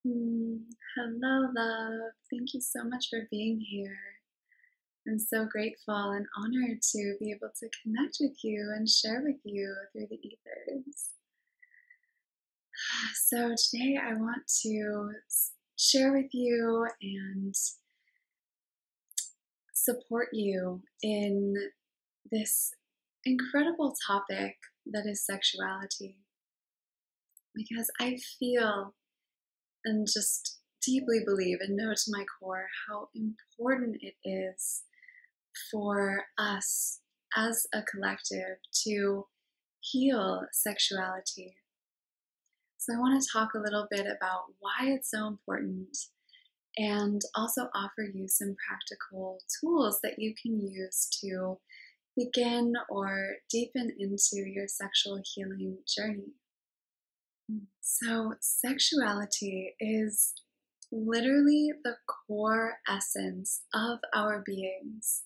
Mm, Hello, love. Thank you so much for being here. I'm so grateful and honored to be able to connect with you and share with you through the ethers. So, today I want to share with you and support you in this incredible topic that is sexuality. Because I feel and just deeply believe and know to my core how important it is for us as a collective to heal sexuality. So, I want to talk a little bit about why it's so important and also offer you some practical tools that you can use to begin or deepen into your sexual healing journey. So, sexuality is literally the core essence of our beings.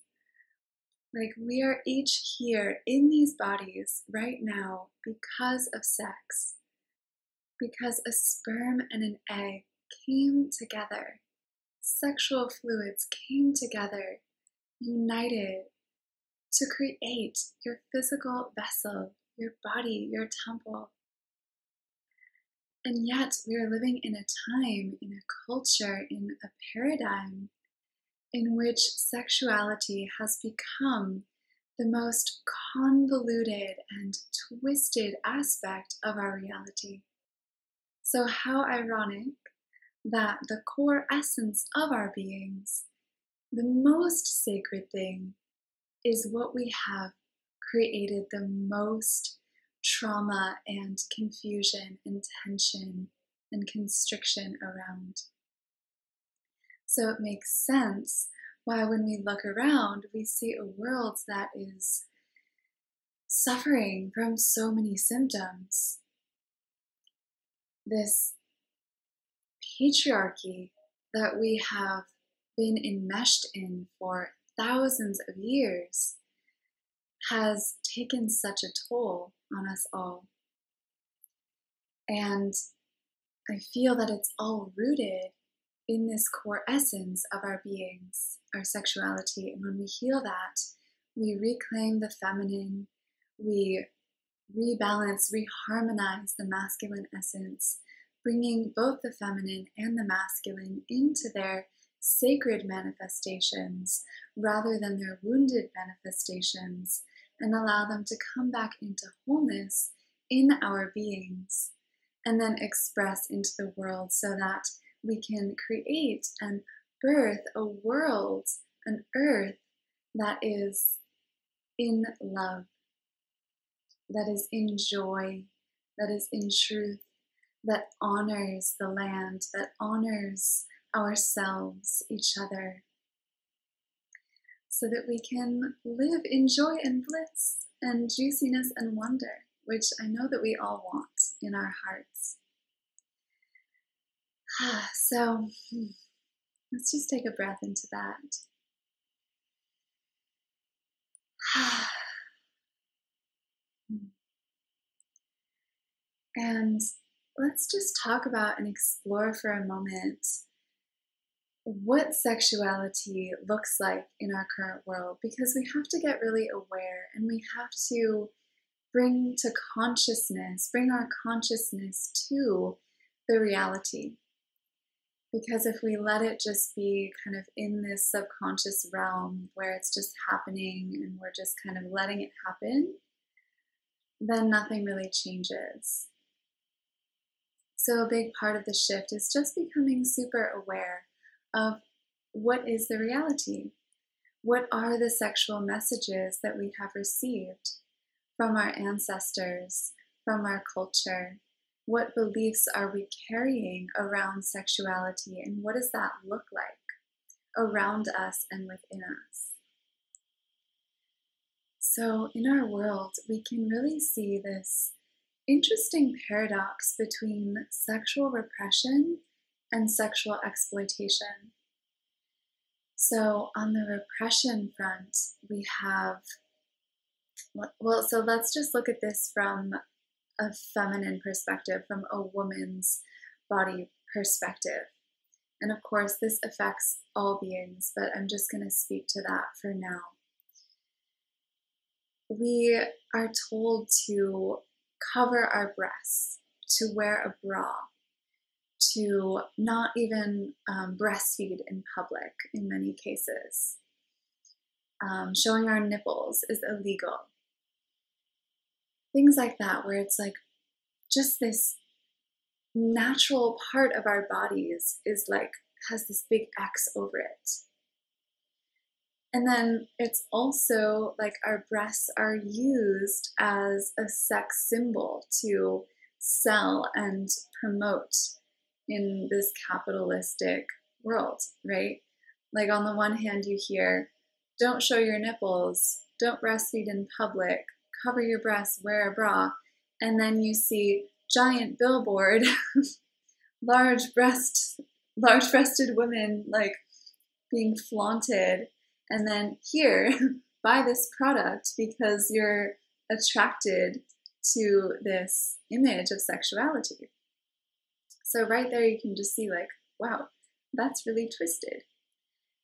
Like, we are each here in these bodies right now because of sex, because a sperm and an egg came together, sexual fluids came together, united to create your physical vessel, your body, your temple. And yet, we are living in a time, in a culture, in a paradigm in which sexuality has become the most convoluted and twisted aspect of our reality. So, how ironic that the core essence of our beings, the most sacred thing, is what we have created the most trauma and confusion and tension and constriction around. So it makes sense why, when we look around, we see a world that is suffering from so many symptoms. This patriarchy that we have been enmeshed in for thousands of years has taken such a toll on us all. And I feel that it's all rooted in this core essence of our beings, our sexuality. And when we heal that, we reclaim the feminine, we rebalance, reharmonize the masculine essence, bringing both the feminine and the masculine into their sacred manifestations rather than their wounded manifestations, and allow them to come back into wholeness in our beings and then express into the world so that we can create and birth a world, an earth that is in love, that is in joy, that is in truth, that honors the land, that honors ourselves, each other, so that we can live in joy and bliss and juiciness and wonder, which I know that we all want in our hearts. So let's just take a breath into that. And let's just talk about and explore for a moment what sexuality looks like in our current world, because we have to get really aware and we have to bring our consciousness to the reality. Because if we let it just be kind of in this subconscious realm where it's just happening and we're just kind of letting it happen, then nothing really changes. So a big part of the shift is just becoming super aware of what is the reality. What are the sexual messages that we have received from our ancestors, from our culture? What beliefs are we carrying around sexuality, and what does that look like around us and within us? So in our world, we can really see this interesting paradox between sexual repression and sexual exploitation. So on the repression front, we have, so let's just look at this from a feminine perspective, from a woman's body perspective. And of course, this affects all beings, but I'm just going to speak to that for now. We are told to cover our breasts, to wear a bra, to not even breastfeed in public in many cases. Showing our nipples is illegal. Things like that, where it's like just this natural part of our bodies is like, has this big X over it. And then it's also like our breasts are used as a sex symbol to sell and promote in this capitalistic world, right? Like on the one hand, you hear, don't show your nipples, don't breastfeed in public, cover your breasts, wear a bra. And then you see giant billboard, large-breasted women like being flaunted. And then here, buy this product because you're attracted to this image of sexuality. So right there, you can just see like, wow, that's really twisted.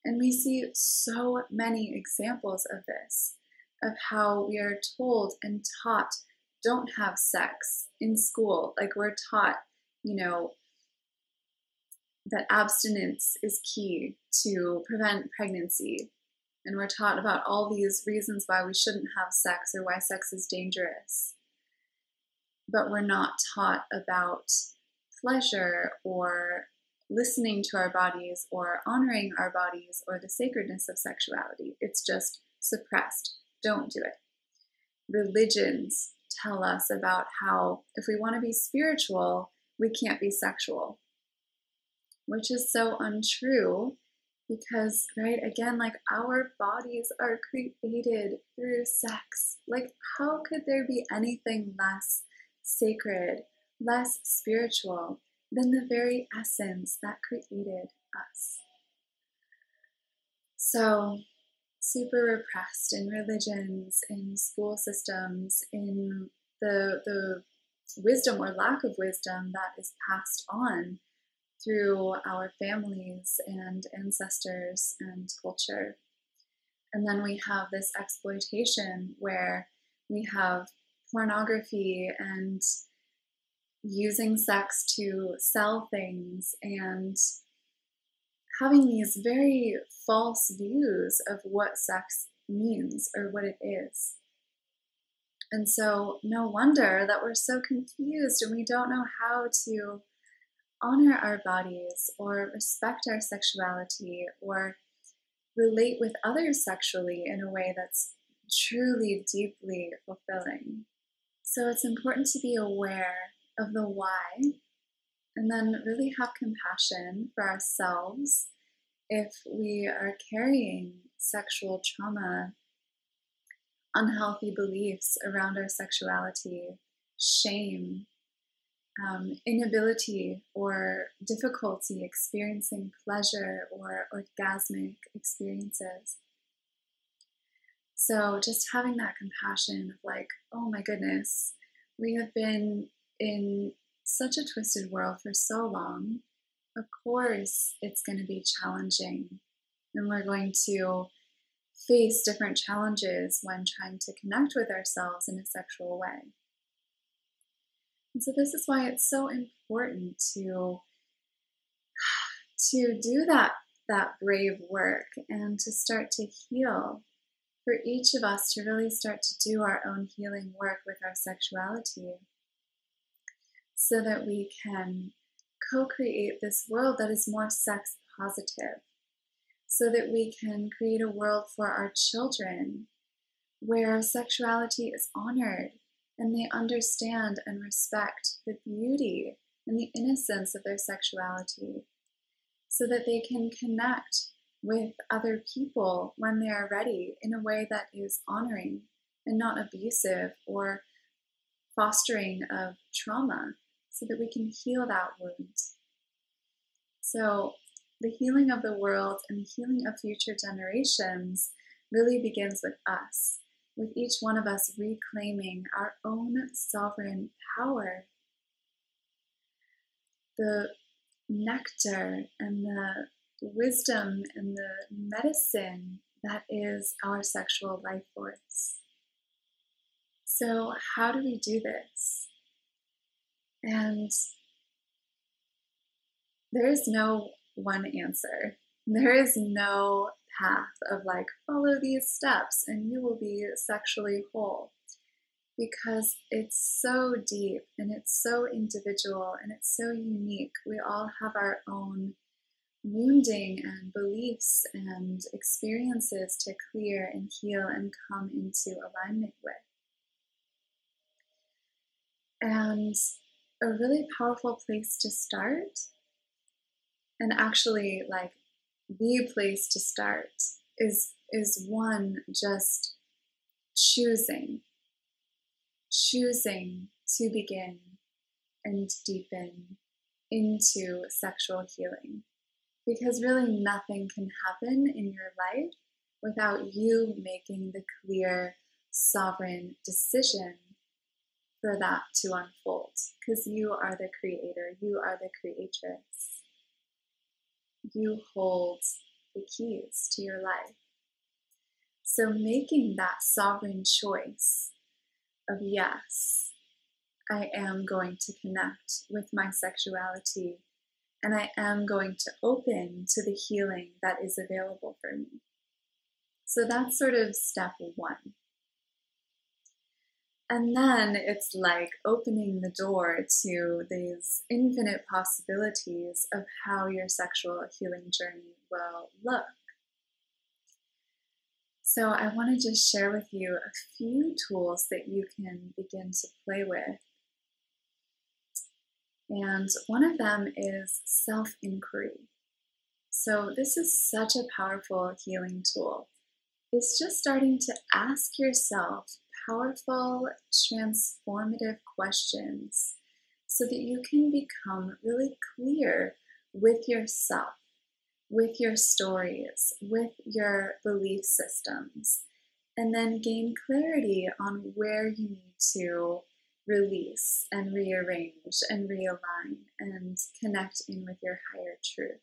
And we see so many examples of this, of how we are told and taught, don't have sex in school. Like we're taught, that abstinence is key to prevent pregnancy. And we're taught about all these reasons why we shouldn't have sex or why sex is dangerous. But we're not taught about pleasure or listening to our bodies or honoring our bodies or the sacredness of sexuality. It's just suppressed. Don't do it. Religions tell us about how if we want to be spiritual, we can't be sexual, which is so untrue because, right, again, like our bodies are created through sex. Like, how could there be anything less sacred, less spiritual than the very essence that created us? So, super repressed in religions, in school systems, in the wisdom or lack of wisdom that is passed on through our families and ancestors and culture. And then we have this exploitation where we have pornography and using sex to sell things and having these very false views of what sex means or what it is. And so no wonder that we're so confused and we don't know how to honor our bodies or respect our sexuality or relate with others sexually in a way that's truly deeply fulfilling. So it's important to be aware of the why and then really have compassion for ourselves if we are carrying sexual trauma, unhealthy beliefs around our sexuality, shame, inability or difficulty experiencing pleasure or orgasmic experiences. So just having that compassion of like, oh my goodness, we have been in such a twisted world for so long. Of course, it's going to be challenging and we're going to face different challenges when trying to connect with ourselves in a sexual way. And so this is why it's so important to do that brave work and to start to heal. For each of us to really start to do our own healing work with our sexuality so that we can co-create this world that is more sex positive, so that we can create a world for our children where sexuality is honored and they understand and respect the beauty and the innocence of their sexuality, so that they can connect with other people when they are ready in a way that is honoring and not abusive or fostering of trauma, so that we can heal that wound. So the healing of the world and the healing of future generations really begins with us, with each one of us reclaiming our own sovereign power. The nectar and the wisdom and the medicine that is our sexual life force. So, how do we do this? And there is no one answer. There is no path of like, follow these steps and you will be sexually whole. Because it's so deep and it's so individual and it's so unique. We all have our own wounding and beliefs and experiences to clear and heal and come into alignment with. And a really powerful place to start, and actually like the place to start, is one, just choosing to begin and deepen into sexual healing. Because really nothing can happen in your life without you making the clear, sovereign decision for that to unfold. Because you are the creator, you are the creatress. You hold the keys to your life. So making that sovereign choice of yes, I am going to connect with my sexuality and I am going to open to the healing that is available for me. So that's sort of step one. And then it's like opening the door to these infinite possibilities of how your sexual healing journey will look. So I want to just share with you a few tools that you can begin to play with. And one of them is self-inquiry. So this is such a powerful healing tool. It's just starting to ask yourself powerful, transformative questions so that you can become really clear with yourself, with your stories, with your belief systems, and then gain clarity on where you need to release and rearrange and realign and connect in with your higher truth.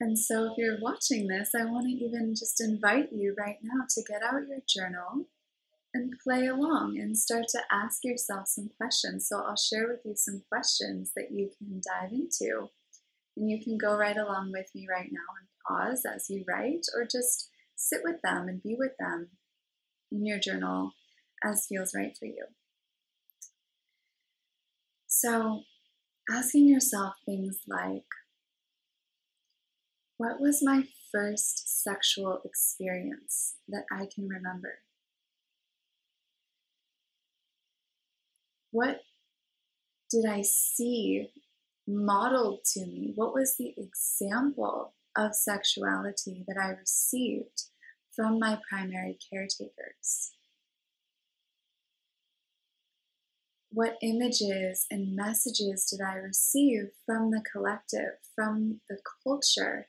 And so if you're watching this, I want to even just invite you right now to get out your journal and play along and start to ask yourself some questions. So I'll share with you some questions that you can dive into. And you can go right along with me right now and pause as you write, or just sit with them and be with them in your journal as feels right for you. So asking yourself things like, what was my first sexual experience that I can remember? What did I see modeled to me? What was the example of sexuality that I received from my primary caretakers? What images and messages did I receive from the collective, from the culture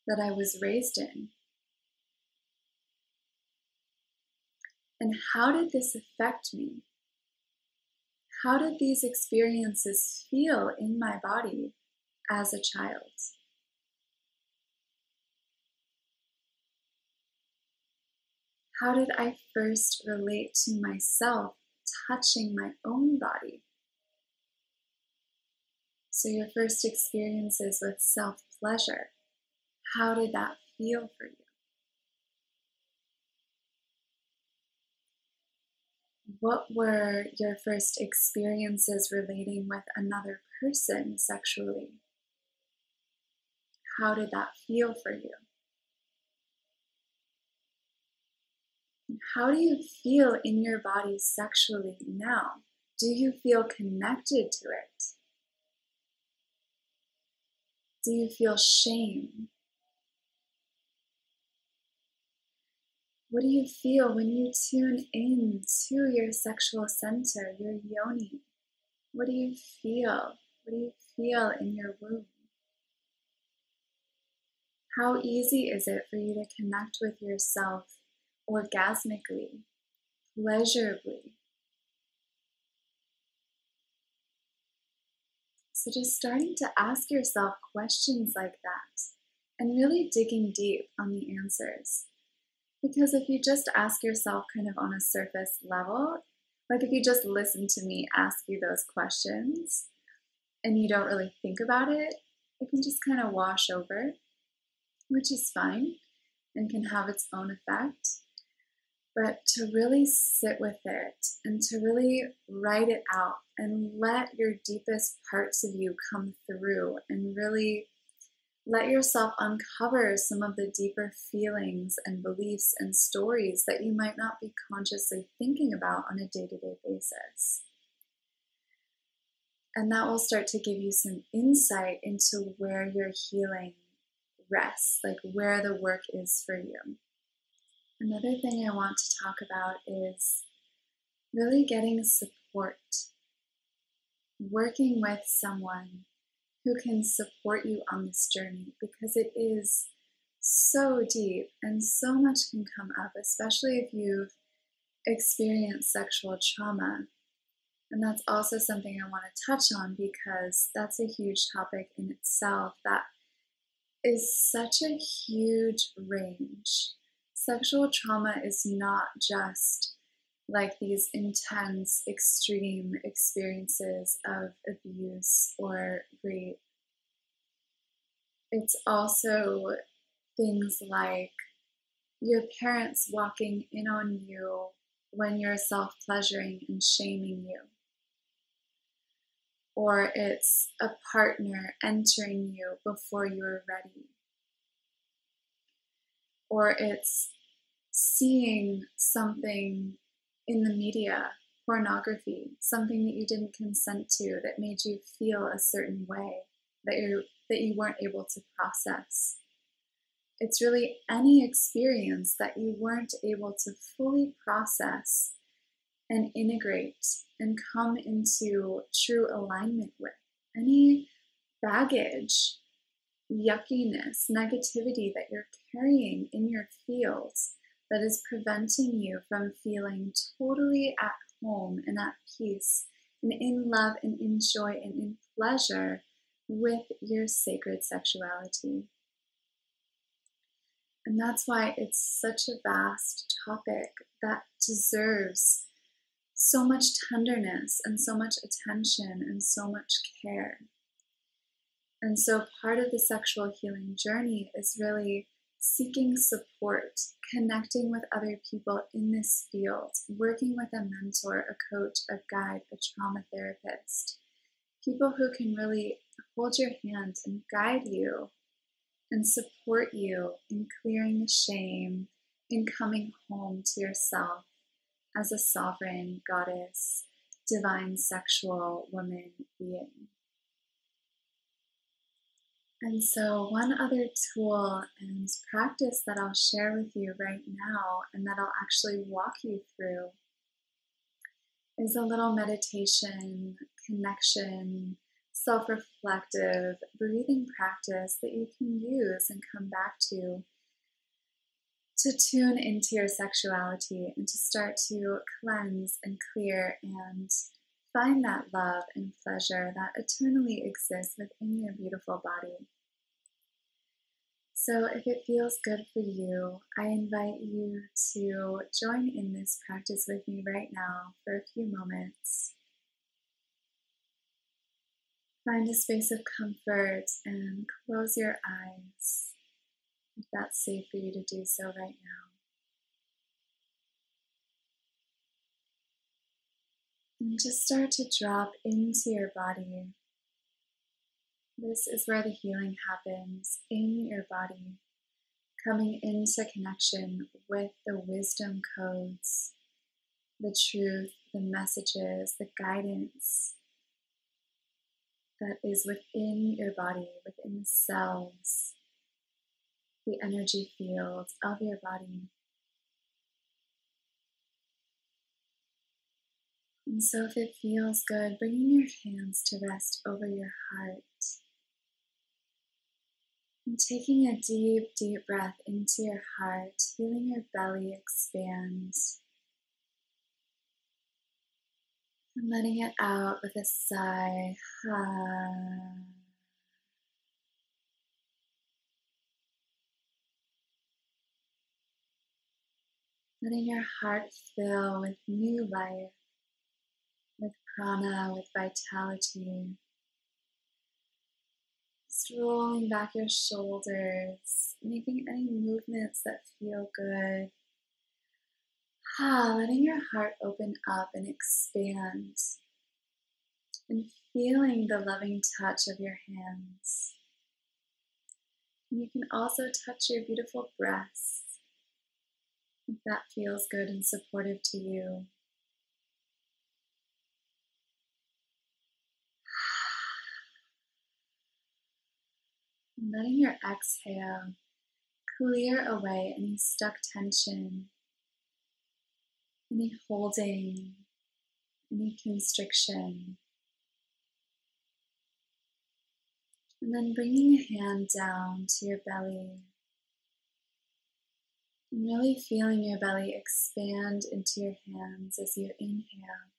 that I was raised in? And how did this affect me? How did these experiences feel in my body as a child? How did I first relate to myself touching my own body? So your first experiences with self-pleasure, how did that feel for you? What were your first experiences relating with another person sexually? How did that feel for you? How do you feel in your body sexually now? Do you feel connected to it? Do you feel shame? What do you feel when you tune in to your sexual center, your yoni? What do you feel? What do you feel in your womb? How easy is it for you to connect with yourself orgasmically, pleasurably? So just starting to ask yourself questions like that and really digging deep on the answers. Because if you just ask yourself kind of on a surface level, like if you just listen to me ask you those questions and you don't really think about it, it can just kind of wash over, which is fine and can have its own effect. But to really sit with it and to really write it out and let your deepest parts of you come through and really let yourself uncover some of the deeper feelings and beliefs and stories that you might not be consciously thinking about on a day-to-day basis. And that will start to give you some insight into where your healing rests, like where the work is for you. Another thing I want to talk about is really getting support, working with someone who can support you on this journey, because it is so deep and so much can come up, especially if you've experienced sexual trauma. And that's also something I want to touch on because that's a huge topic in itself that is such a huge range. Sexual trauma is not just like these intense, extreme experiences of abuse or rape. It's also things like your parents walking in on you when you're self-pleasuring and shaming you. Or it's a partner entering you before you're ready. Or it's seeing something in the media, pornography, something that you didn't consent to that made you feel a certain way that you weren't able to process. It's really any experience that you weren't able to fully process and integrate and come into true alignment with. Any baggage, yuckiness, negativity that you're carrying in your fields that is preventing you from feeling totally at home and at peace and in love and in joy and in pleasure with your sacred sexuality. And that's why it's such a vast topic that deserves so much tenderness and so much attention and so much care. And so part of the sexual healing journey is really seeking support, connecting with other people in this field, working with a mentor, a coach, a guide, a trauma therapist, people who can really hold your hand and guide you and support you in clearing the shame, in coming home to yourself as a sovereign goddess, divine sexual woman being. And so one other tool and practice that I'll share with you right now and that I'll actually walk you through is a little meditation, connection, self-reflective breathing practice that you can use and come back to tune into your sexuality and to start to cleanse and clear and find that love and pleasure that eternally exists within your beautiful body. So if it feels good for you, I invite you to join in this practice with me right now for a few moments. Find a space of comfort and close your eyes if that's safe for you to do so right now. And just start to drop into your body. This is where the healing happens, in your body, coming into connection with the wisdom codes, the truth, the messages, the guidance that is within your body, within the cells, the energy field of your body. And so if it feels good, bringing your hands to rest over your heart and taking a deep, deep breath into your heart, feeling your belly expand, And letting it out with a sigh. Letting your heart fill with new life, with prana, with vitality. Just rolling back your shoulders, making any movements that feel good. Letting your heart open up and expand, and feeling the loving touch of your hands. And you can also touch your beautiful breasts, if that feels good and supportive to you. And letting your exhale clear away any stuck tension, any holding, any constriction. And then bringing a hand down to your belly, and really feeling your belly expand into your hands as you inhale.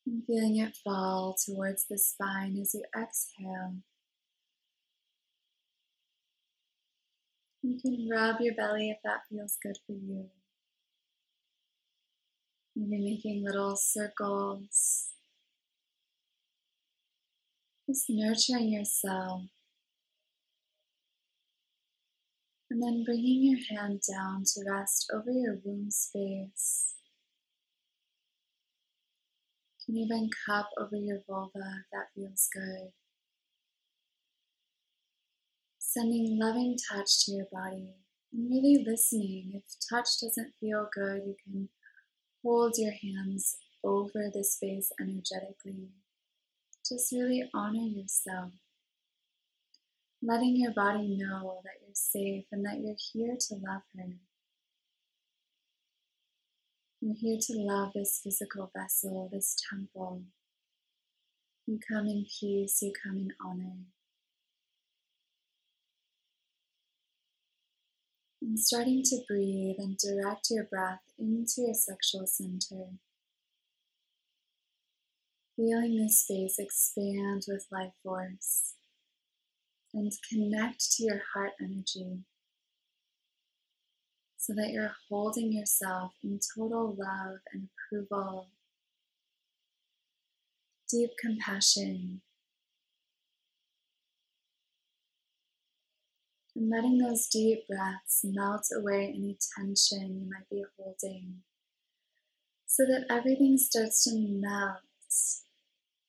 And feeling it fall towards the spine as you exhale. You can rub your belly if that feels good for you. Maybe making little circles. Just nurturing yourself. And then bringing your hand down to rest over your womb space. You can even cup over your vulva if that feels good. Sending loving touch to your body and really listening. If touch doesn't feel good, you can hold your hands over the space energetically. Just really honor yourself. Letting your body know that you're safe and that you're here to love her. You're here to love this physical vessel, this temple. You come in peace, you come in honor. And starting to breathe and direct your breath into your sexual center. Feeling this space expand with life force and connect to your heart energy so that you're holding yourself in total love and approval, deep compassion, and letting those deep breaths melt away any tension you might be holding so that everything starts to melt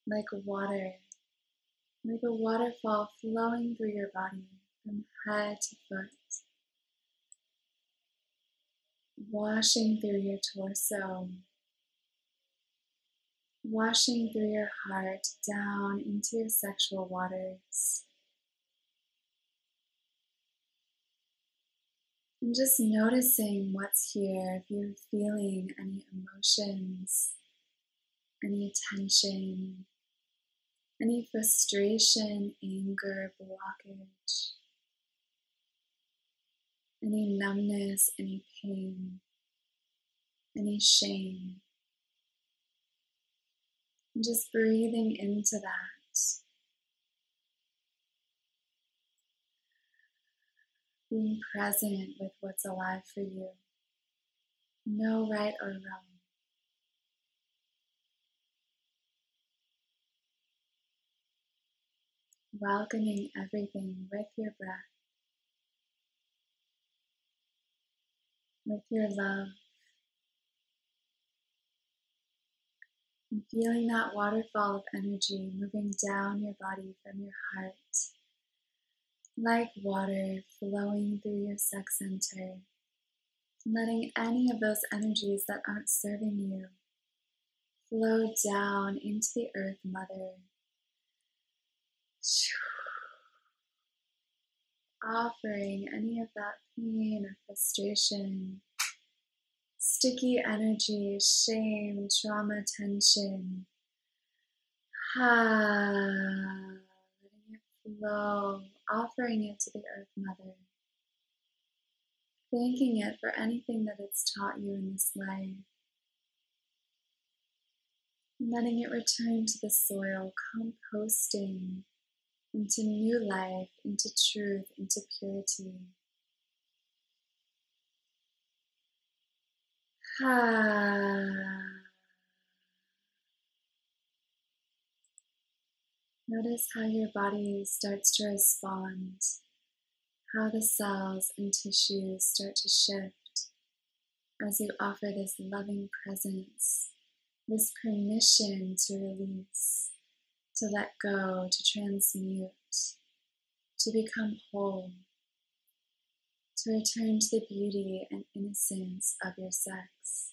like water, like a waterfall flowing through your body from head to foot, washing through your torso, washing through your heart down into your sexual waters. And just noticing what's here, if you're feeling any emotions, any tension, any frustration, anger, blockage, any numbness, any pain, any shame. And just breathing into that. Being present with what's alive for you. No right or wrong. Welcoming everything with your breath, with your love. And feeling that waterfall of energy moving down your body from your heart, like water flowing through your sex center, letting any of those energies that aren't serving you flow down into the earth mother, offering any of that pain or frustration, sticky energy, shame, trauma, tension. Letting it flow, offering it to the earth mother. Thanking it for anything that it's taught you in this life. letting it return to the soil, composting into new life, into truth, into purity. Notice how your body starts to respond, how the cells and tissues start to shift as you offer this loving presence, this permission to release, to let go, to transmute, to become whole, to return to the beauty and innocence of your sex.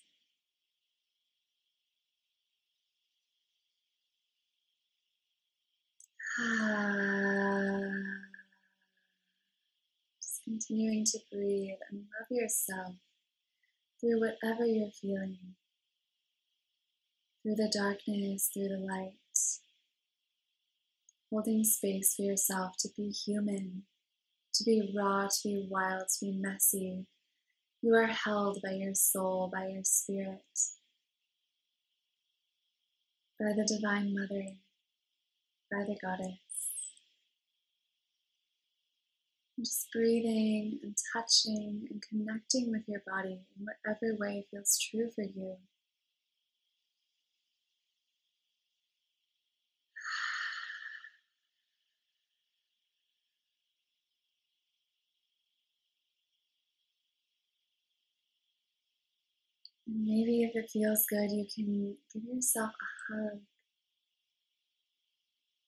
Just continuing to breathe and love yourself through whatever you're feeling, through the darkness, through the light, holding space for yourself to be human, to be raw, to be wild, to be messy. You are held by your soul, by your spirit, by the Divine Mother, by the Goddess. And just breathing and touching and connecting with your body in whatever way feels true for you. And maybe if it feels good, you can give yourself a hug,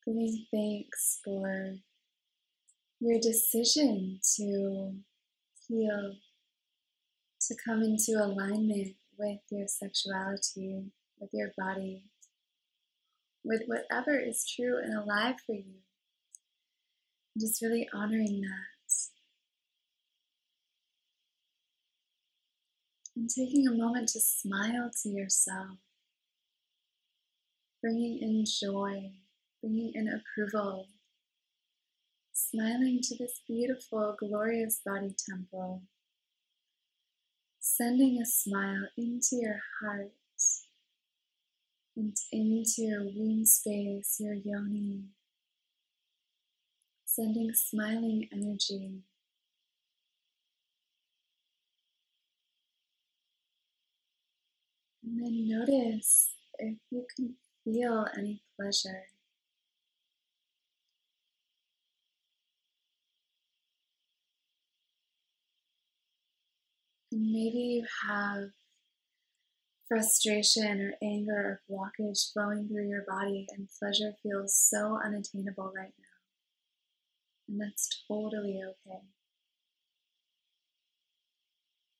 giving thanks for your decision to heal, to come into alignment with your sexuality, with your body, with whatever is true and alive for you. And just really honoring that. And taking a moment to smile to yourself, bringing in joy, bringing in approval, smiling to this beautiful, glorious body temple, sending a smile into your heart and into your womb space, your yoni, sending smiling energy. And then notice if you can feel any pleasure. And maybe you have frustration or anger or blockage flowing through your body and pleasure feels so unattainable right now. And that's totally okay.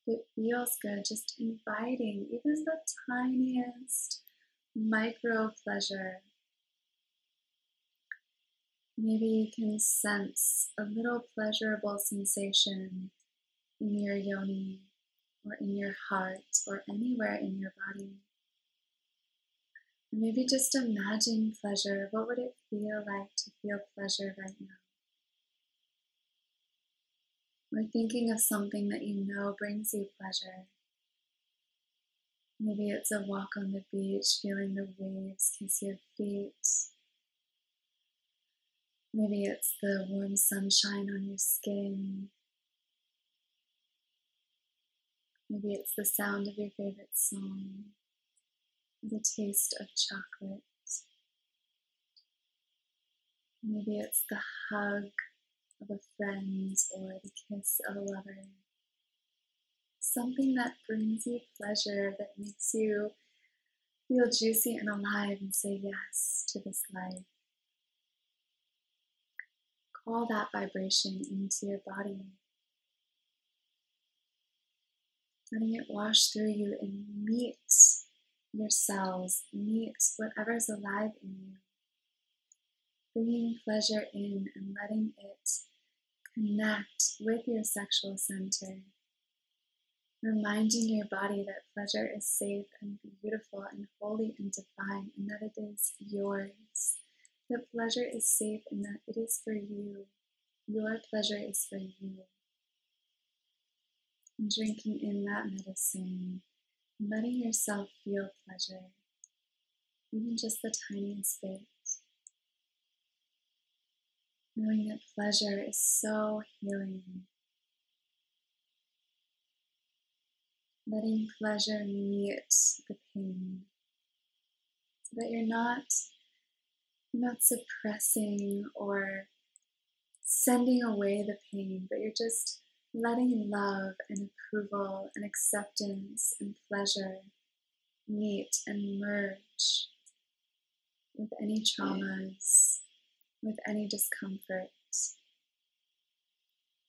It feels good just inviting even the tiniest micro pleasure. Maybe you can sense a little pleasurable sensation in your yoni or in your heart or anywhere in your body. Or maybe just imagine pleasure. What would it feel like to feel pleasure right now? Or thinking of something that you know brings you pleasure. Maybe it's a walk on the beach, feeling the waves kiss your feet. Maybe it's the warm sunshine on your skin. Maybe it's the sound of your favorite song, the taste of chocolate. Maybe it's the hug of a friend or the kiss of a lover. Something that brings you pleasure, that makes you feel juicy and alive and say yes to this life. Call that vibration into your body. Letting it wash through you and meet your cells, meet whatever's alive in you. Bringing pleasure in and letting it connect with your sexual center. Reminding your body that pleasure is safe and beautiful and holy and divine, and that it is yours. That pleasure is safe and that it is for you. Your pleasure is for you. And drinking in that medicine, letting yourself feel pleasure. even just the tiniest bit. Knowing that pleasure is so healing. Letting pleasure meet the pain. So that you're not suppressing or sending away the pain, but you're just letting love and approval and acceptance and pleasure meet and merge with any traumas, with any discomfort,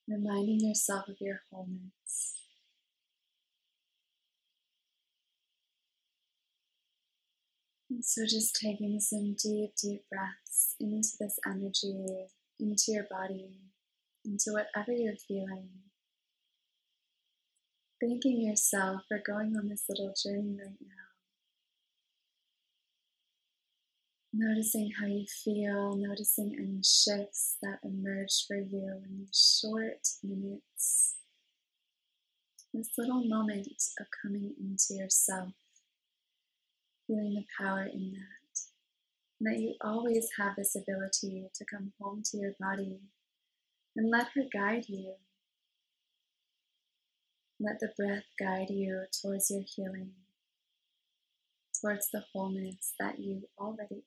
reminding yourself of your wholeness. And so just taking some deep, deep breaths into this energy, into your body, into whatever you're feeling. Thanking yourself for going on this little journey right now. Noticing how you feel, noticing any shifts that emerge for you in these short minutes. This little moment of coming into yourself, feeling the power in that. And that you always have this ability to come home to your body and let her guide you. Let the breath guide you towards your healing, towards the wholeness that you already are.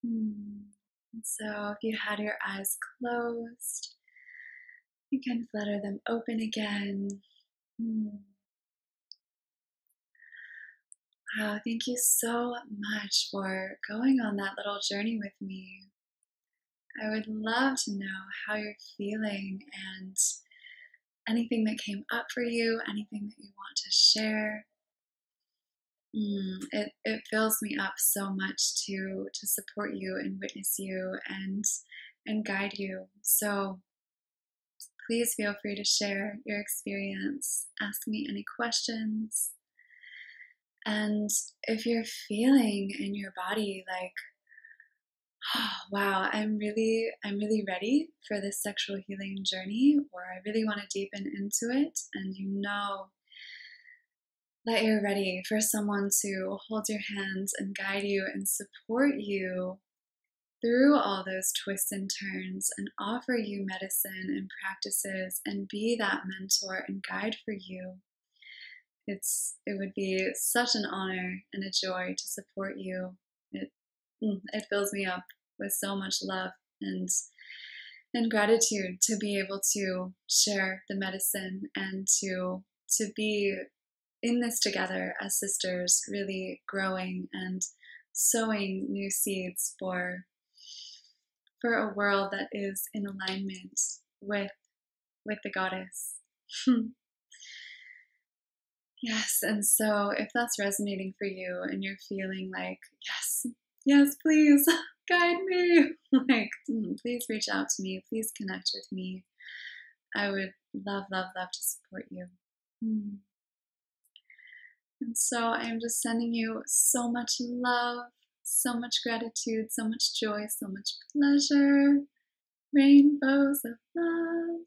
And so if you had your eyes closed, you can flutter them open again. Wow, thank you so much for going on that little journey with me. I would love to know how you're feeling and anything that came up for you, anything that you want to share. It fills me up so much to support you and witness you and guide you. So please feel free to share your experience. Ask me any questions. And if you're feeling in your body like, oh, wow, I'm really ready for this sexual healing journey, or I really want to deepen into it, and you know that you're ready for someone to hold your hands and guide you and support you through all those twists and turns and offer you medicine and practices and be that mentor and guide for you. It would be such an honor and a joy to support you. It fills me up with so much love and gratitude to be able to share the medicine and to be in this together as sisters, really growing and sowing new seeds for a world that is in alignment with the goddess. Yes, and so if that's resonating for you and you're feeling like, yes, please guide me, like, please reach out to me, please connect with me. I would love, love, love to support you. And so I'm just sending you so much love, so much gratitude, so much joy, so much pleasure, rainbows of love.